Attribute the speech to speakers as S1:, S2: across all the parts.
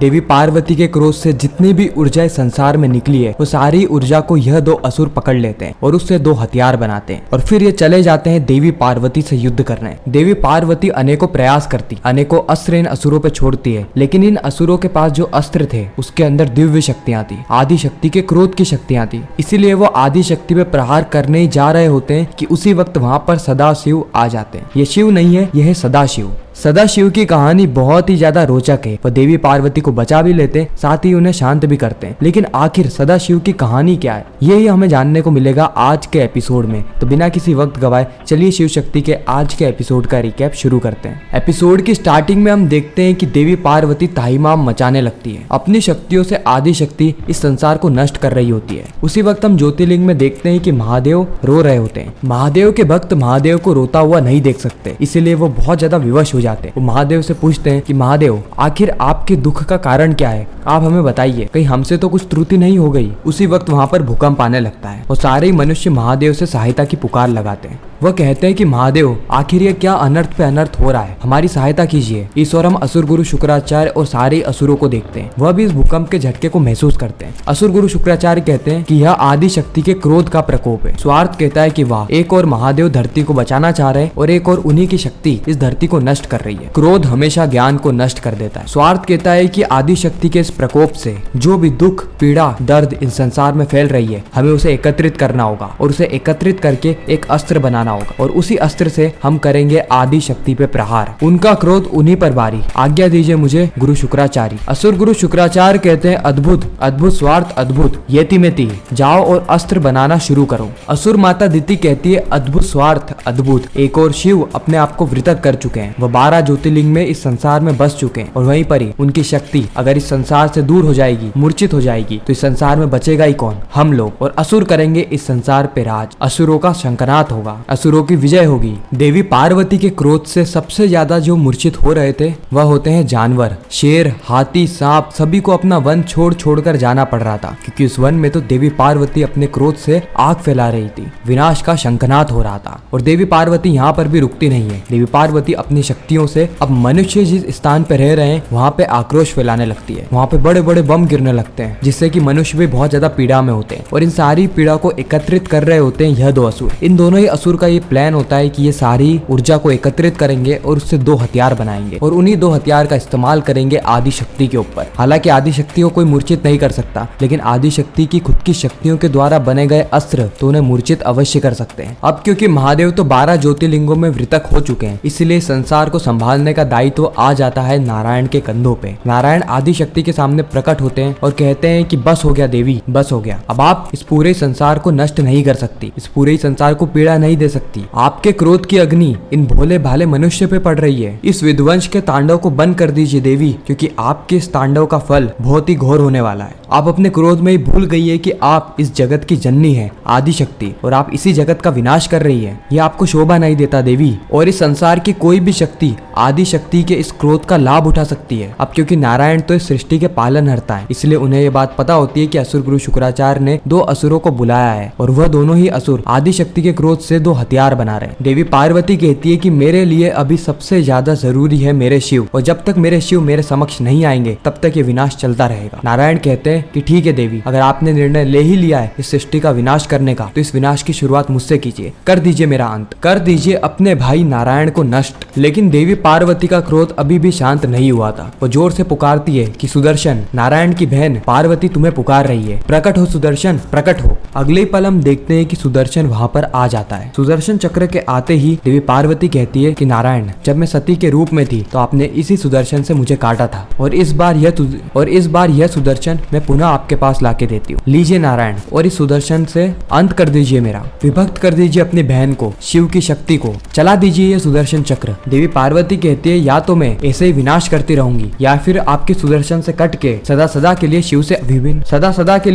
S1: देवी पार्वती के क्रोध से जितनी भी ऊर्जा संसार में निकली है वो सारी ऊर्जा को यह दो असुर पकड़ लेते हैं और उससे दो हथियार बनाते हैं और फिर ये चले जाते हैं देवी पार्वती से युद्ध करने। देवी पार्वती अनेकों प्रयास करती, अनेकों अस्त्र इन असुरों पे छोड़ती है, लेकिन इन असुरों के पास जो अस्त्र थे उसके अंदर दिव्य शक्तियां थी, आदि शक्ति के क्रोध की शक्तियां थी। इसीलिए वो आदि शक्ति पे प्रहार करने ही जा रहे होते हैं कि उसी वक्त वहां पर सदाशिव आ जाते हैं। ये शिव नहीं है, यह है सदाशिव। सदाशिव की कहानी बहुत ही ज्यादा रोचक है। वो देवी पार्वती को बचा भी लेते हैं, साथ ही उन्हें शांत भी करते हैं। लेकिन आखिर सदाशिव की कहानी क्या है, यही हमें जानने को मिलेगा आज के एपिसोड में। तो बिना किसी वक्त गवाए चलिए शिव शक्ति के आज के एपिसोड का रिकैप शुरू करते हैं। एपिसोड की स्टार्टिंग में हम देखते हैं कि देवी पार्वती ताहीमाम मचाने लगती है। अपनी शक्तियों से आदि शक्ति इस संसार को नष्ट कर रही होती है। उसी वक्त हम ज्योतिर्लिंग में देखते हैं कि महादेव रो रहे होते हैं। महादेव के भक्त महादेव को रोता हुआ नहीं देख सकते, इसीलिए वो बहुत ज्यादा विवश हो जाते हैं। वो महादेव से पूछते हैं कि महादेव आखिर आपके दुख का कारण क्या है, आप हमें बताइए, कहीं हमसे तो कुछ त्रुटि नहीं हो गई। उसी वक्त वहाँ पर भूकंप आने लगता है और सारे मनुष्य महादेव से सहायता की पुकार लगाते हैं। वह कहते हैं कि महादेव आखिर ये क्या अनर्थ पे अनर्थ हो रहा है, हमारी सहायता कीजिए। इस और हम असुर गुरु शुक्राचार्य और सारे असुरों को देखते हैं। वह भी इस भूकंप के झटके को महसूस करते हैं। असुर गुरु शुक्राचार्य कहते हैं कि यह आदि शक्ति के क्रोध का प्रकोप है। स्वार्थ कहता है कि वाह, एक और महादेव धरती को बचाना चाह रहे हैं और एक और उन्हीं की शक्ति इस धरती को नष्ट कर रही है। क्रोध हमेशा ज्ञान को नष्ट कर देता है। स्वार्थ कहता है कि आदि शक्ति के इस प्रकोप से जो भी दुख, पीड़ा, दर्द इस संसार में फैल रही है, हमें उसे एकत्रित करना होगा और उसे एकत्रित करके एक अस्त्र बनाना होगा और उसी अस्त्र से हम करेंगे आदि शक्ति पे प्रहार। उनका क्रोध उन्हीं पर भारी, आज्ञा दीजिए मुझे गुरु शुक्राचार्य। असुर गुरु शुक्राचार्य कहते हैं अद्भुत अद्भुत स्वार्थ अद्भुत, येति मेति, जाओ और अस्त्र बनाना शुरू करो। असुर माता दिति कहती है अद्भुत स्वार्थ अद्भुत, एक और शिव अपने आप को वृतक कर चुके हैं। वह 12 ज्योतिर्लिंग में इस संसार में बस चुके हैं और वहीं पर ही उनकी शक्ति अगर इस संसार से दूर हो जाएगी, मूर्छित हो जाएगी, तो इस संसार में बचेगा ही कौन, हम लोग। और असुर करेंगे इस संसार पे राज, असुरों का शंखनाद होगा, असुरों की विजय होगी। देवी पार्वती के क्रोध से सबसे ज्यादा जो मूर्छित हो रहे थे वह होते हैं जानवर, शेर, हाथी, सांप, सभी को अपना वन छोड़ छोड़कर जाना पड़ रहा था, क्योंकि उस वन में तो देवी पार्वती अपने क्रोध से आग फैला रही थी, विनाश का शंखनाद हो रहा था। और देवी पार्वती यहाँ पर भी रुकती नहीं है। देवी पार्वती अपनी शक्तियों से अब मनुष्य जिस स्थान पे रह रहे हैं वहाँ पे आक्रोश फैलाने लगती है। वहाँ पे बड़े बड़े बम गिरने लगते हैं, जिससे कि मनुष्य भी बहुत ज्यादा पीड़ा में होते हैं। और इन सारी पीड़ा को एकत्रित कर रहे होते हैं यह दो असुर। इन दोनों ही असुर का ये प्लान होता है कि ये सारी ऊर्जा को एकत्रित करेंगे और उससे दो हथियार बनाएंगे और उन्हीं दो हथियार का इस्तेमाल करेंगे आदि शक्ति के ऊपर। हालांकि आदि शक्ति को कोई मूर्छित नहीं कर सकता, लेकिन आदि शक्ति की खुद की शक्तियों के द्वारा बने गए अस्त्र तो उन्हें मूर्छित अवश्य कर सकते हैं। अब क्योंकि महादेव तो 12 ज्योतिर्लिंगों में वृतक हो चुके हैं, इसलिए संसार को संभालने का दायित्व आ जाता है नारायण के कंधों पे। नारायण आदि शक्ति के सामने प्रकट होते हैं और कहते हैं कि बस हो गया देवी, बस हो गया। अब आप इस पूरे संसार को नष्ट नहीं कर सकती, इस पूरे संसार को पीड़ा नहीं दे सकती। आपके क्रोध की अग्नि इन भोले भाले मनुष्य पे पड़ रही है। इस विध्वंस के तांडव को बंद कर दीजिए देवी, क्योंकि आपके इस तांडव का फल बहुत ही घोर होने वाला है। आप अपने क्रोध में ही भूल गई है कि आप इस जगत की जननी है आदि शक्ति, और आप इसी जगत का विनाश कर रही है। यह आपको शोभा नहीं देता देवी। और इस संसार की कोई भी शक्ति आदि शक्ति के इस क्रोध का लाभ उठा सकती है। अब क्योंकि नारायण तो इस सृष्टि के पालनहर्ता है, इसलिए उन्हें यह बात पता होती है कि असुर गुरु शुक्राचार्य ने दो असुरों को बुलाया है और वह दोनों ही असुर आदि शक्ति के क्रोध से दो हथियार बना रहे हैं। देवी पार्वती कहती है कि मेरे लिए अभी सबसे ज्यादा जरूरी है मेरे शिव, और जब तक मेरे शिव मेरे समक्ष नहीं आएंगे तब तक ये विनाश चलता रहेगा। नारायण कहते हैं कि ठीक है देवी, अगर आपने निर्णय ले ही लिया है इस सृष्टि का विनाश करने का, तो इस विनाश की शुरुआत मुझसे कीजिए, कर दीजिए मेरा अंत, कर दीजिए अपने भाई नारायण को नष्ट। लेकिन देवी पार्वती का क्रोध अभी भी शांत नहीं हुआ था। वो जोर से पुकारती है कि सुदर्शन, नारायण की बहन पार्वती तुम्हें पुकार रही है, प्रकट हो सुदर्शन, प्रकट हो। अगले पल हम देखते हैं कि सुदर्शन वहाँ पर आ जाता है। सुदर्शन चक्र के आते ही देवी पार्वती कहती है कि नारायण, जब मैं सती के रूप में थी तो आपने इसी सुदर्शन से मुझे काटा था, और इस बार यह सुदर्शन मैं पुनः आपके पास लाके देती हूँ। लीजिए नारायण, और इस सुदर्शन से अंत कर दीजिए मेरा, विभक्त कर दीजिए अपनी बहन को, शिव की शक्ति को, चला दीजिए ये सुदर्शन चक्र। देवी पार्वती कहती है या तो मैं ऐसे ही विनाश करती रहूंगी, या फिर आपके सुदर्शन से कट के सदा सदा के लिए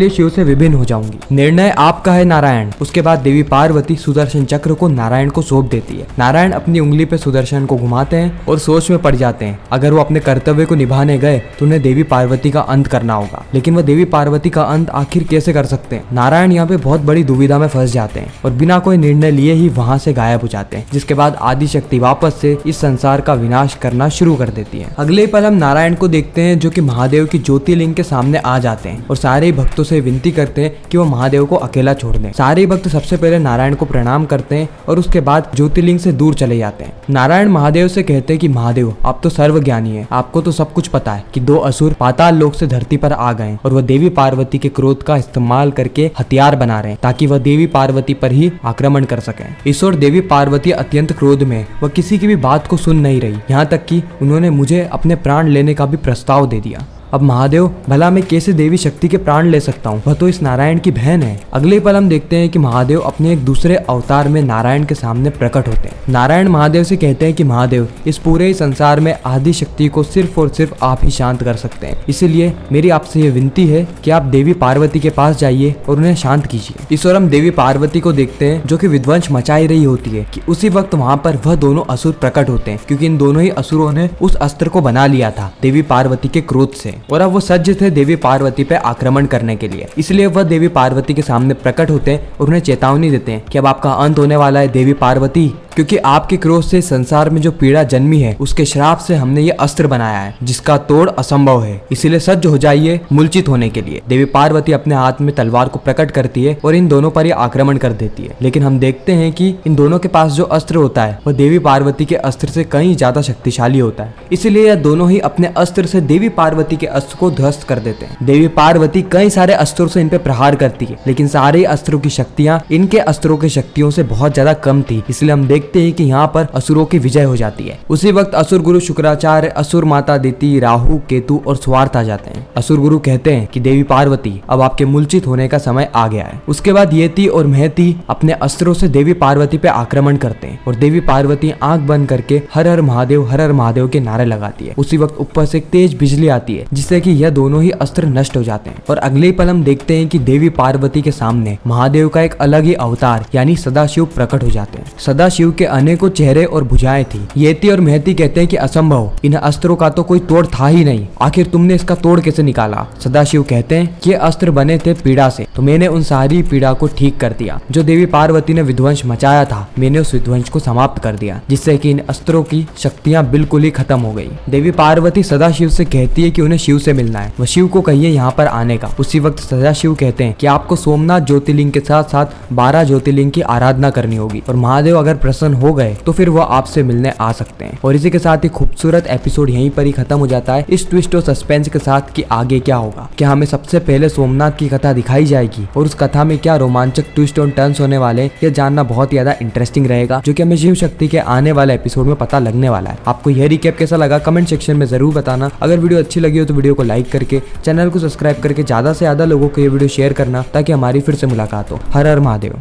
S1: शिव से विभिन्न हो जाऊंगी। निर्णय आपका है नारायण। उसके बाद देवी पार्वती सुदर्शन चक्र को नारायण को सौंप देती है। नारायण अपनी उंगली पे सुदर्शन को घुमाते हैं और सोच में पड़ जाते हैं, अगर वो अपने कर्तव्य को निभाने गए तो उन्हें देवी पार्वती का अंत करना होगा। लेकिन वह देवी पार्वती का अंत आखिर कैसे कर सकते हैं? नारायण यहाँ पे बहुत बड़ी दुविधा में फंस जाते हैं और बिना कोई निर्णय लिए ही वहाँ से गायब हो जाते हैं। जिसके बाद आदि शक्ति वापस से इस संसार का विनाश करना शुरू कर देती है। अगले पल हम नारायण को देखते हैं जो कि महादेव की ज्योतिर्लिंग के सामने आ जाते हैं और सारे भक्तों से विनती करते हैं कि वो महादेव को अकेला छोड़ दें। सारे भक्त सबसे पहले नारायण को प्रणाम करते हैं और उसके बाद ज्योतिर्लिंग से दूर चले जाते हैं। नारायण महादेव से कहते हैं कि महादेव आप तो सर्वज्ञानी है, आपको तो सब कुछ पता है कि 2 असुर पाताल लोक से धरती पर आ गए और वह देवी पार्वती के क्रोध का इस्तेमाल करके हथियार बना रहे हैं ताकि वह देवी पार्वती पर ही आक्रमण कर सके। इस ओर देवी पार्वती अत्यंत क्रोध में वह किसी की भी बात को सुन नहीं रही, यहाँ तक कि उन्होंने मुझे अपने प्राण लेने का भी प्रस्ताव दे दिया। अब महादेव भला मैं कैसे देवी शक्ति के प्राण ले सकता हूँ, वह तो इस नारायण की बहन है। अगले पल हम देखते हैं कि महादेव अपने एक दूसरे अवतार में नारायण के सामने प्रकट होते हैं। नारायण महादेव से कहते हैं कि महादेव इस पूरे ही संसार में आदि शक्ति को सिर्फ और सिर्फ आप ही शांत कर सकते हैं, इसीलिए मेरी आपसे ये विनती है कि आप देवी पार्वती के पास जाइए और उन्हें शांत कीजिए। इस ओर हम देवी पार्वती को देखते हैं जो कि विध्वंस मचाई रही होती है कि उसी वक्त वहाँ पर वह दोनों असुर प्रकट होते हैं, क्योंकि इन दोनों ही असुरों ने उस अस्त्र को बना लिया था देवी पार्वती के क्रोध से और अब वो सज्ज थे देवी पार्वती पे आक्रमण करने के लिए। इसलिए वह देवी पार्वती के सामने प्रकट होते हैं और उन्हें चेतावनी देते हैं कि अब आपका अंत होने वाला है देवी पार्वती, क्योंकि आपके क्रोध से संसार में जो पीड़ा जन्मी है उसके श्राप से हमने ये अस्त्र बनाया है जिसका तोड़ असंभव है, इसीलिए सज्ज हो जाइए मूर्छित होने के लिए। देवी पार्वती अपने हाथ में तलवार को प्रकट करती है और इन दोनों पर ही आक्रमण कर देती है, लेकिन हम देखते हैं कि इन दोनों के पास जो अस्त्र होता है वह देवी पार्वती के अस्त्र से कहीं ज्यादा शक्तिशाली होता है, इसलिए यह दोनों ही अपने अस्त्र से देवी पार्वती के अस्त्र को ध्वस्त कर देते हैं। देवी पार्वती कई सारे अस्त्रों से इन पे प्रहार करती है, लेकिन सारे अस्त्रों की शक्तियां इनके अस्त्रों की शक्तियों से बहुत ज्यादा कम थी, इसलिए हम देखते हैं कि यहाँ पर असुरों की विजय हो जाती है। उसी वक्त असुर गुरु शुक्राचार्य, असुर माता दिति, राहु, केतु और स्वार्थ आ जाते हैं। असुर गुरु कहते हैं कि देवी पार्वती अब आपके मूर्छित होने का समय आ गया है। उसके बाद येती और महती अपने अस्त्रों से देवी पार्वती पे आक्रमण करते हैं और देवी पार्वती आंख बंद करके हर हर महादेव के नारे लगाती है। उसी वक्त ऊपर से एक तेज बिजली आती है जिससे कि यह दोनों ही अस्त्र नष्ट हो जाते हैं और अगले ही पल हम देखते हैं कि देवी पार्वती के सामने महादेव का एक अलग ही अवतार यानी सदाशिव प्रकट हो जाते हैं। सदाशिव के अनेकों चेहरे और भुजाएं थी। येती और महती कहते हैं कि असंभव, इन अस्त्रों का तो कोई तोड़ था ही नहीं, आखिर तुमने इसका तोड़ कैसे निकाला। सदाशिव कहते हैं कि ये अस्त्र बने थे पीड़ा से, तो मैंने उन सारी पीड़ा को ठीक कर दिया। जो देवी पार्वती ने विध्वंस मचाया था मैंने उस विध्वंस को समाप्त कर दिया, जिससे कि इन अस्त्रों की शक्तियां बिल्कुल ही खत्म हो गई। देवी पार्वती सदाशिव से कहती है कि उन्हें शिव से मिलना है, वह शिव को कहिए यहाँ पर आने का। उसी वक्त सदाशिव कहते हैं कि आपको सोमनाथ ज्योतिर्लिंग के साथ साथ 12 ज्योतिर्लिंग की आराधना करनी होगी और महादेव अगर प्रसन्न हो गए तो फिर वो आपसे मिलने आ सकते हैं। और इसी के साथ ही खूबसूरत एपिसोड यहीं पर ही खत्म हो जाता है, इस ट्विस्ट और सस्पेंस के साथ कि आगे क्या होगा। क्या हमें सबसे पहले सोमनाथ की कथा दिखाई जाएगी और उस कथा में क्या रोमांचक ट्विस्ट और टर्न्स होने वाले, ये जानना बहुत ज्यादा इंटरेस्टिंग रहेगा, जो कि हमें शिव शक्ति के आने वाले एपिसोड में पता लगने वाला है। आपको यह रिकैप कैसा लगा कमेंट सेक्शन में जरूर बताना। अगर वीडियो अच्छी लगी हो तो वीडियो को लाइक करके चैनल को सब्सक्राइब करके ज्यादा से ज्यादा लोगों को ये वीडियो शेयर करना ताकि हमारी फिर से मुलाकात हो। हर हर महादेव।